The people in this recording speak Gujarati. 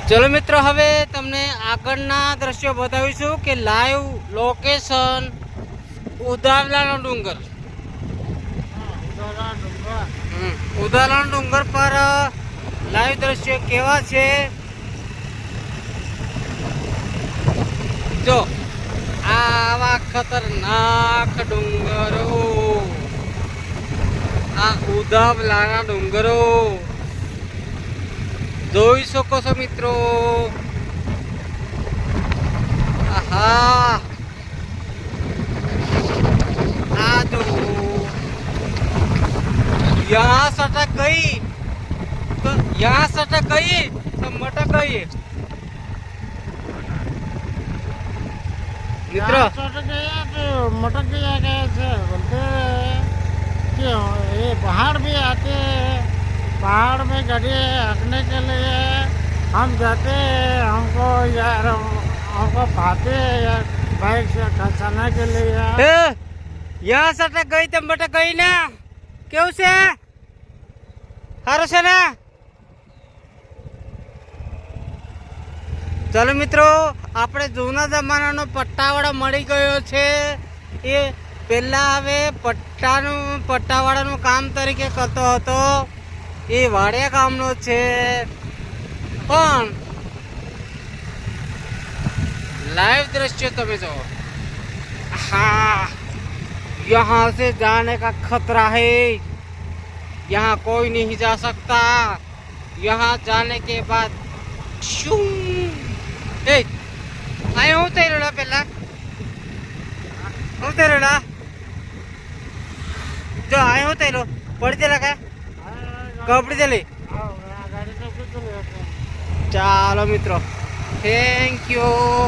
चलो मित्रों હવે તમને આગળના દ્રશ્યો બતાવીશું કે લાઈવ લોકેશન ઉદાવલાનો ડુંગર ઉદાવલાનો ડુંગર પર લાઈવ દ્રશ્યો કેવા છે જો આવા ખતરનાક ડુંગરો આ ઉદાવલાના ડુંગરો જોઈ શકો છો મિત્રો આહા આ જો यहाँ सटक गई तो यहाँ सटक गई तो मटक गई मित्र सटक गया तो मटक गया कैसे बोलते कि ये पहाड़ भी आते पहाड़ में गाड़ी हटने के लिए हम जाते हमको यार हमको पाते यार बाइक से खसाने के लिए यहाँ सटक गई तो मटक गई ना કેવું છે સારું છે ને ચાલો મિત્રો આપણે જૂના જમાનાનો પટ્ટાવાળા મળી ગયો છે એ પહેલા હવે પટ્ટાવાળાનું કામ તરીકે કરતો હતો એ વાડિયા ગામનો છે પણ લાઈવ દ્રશ્ય તમે જો હા यहाँ से जाने का खतरा है यहाँ कोई नहीं जा सकता यहाँ जाने के बाद आए हूँ तेरा पहला हूँ तेरा जो आए हूँ तेरो पड़ी चला क्या कपड़ी चली ચાલો મિત્રો થેન્ક યુ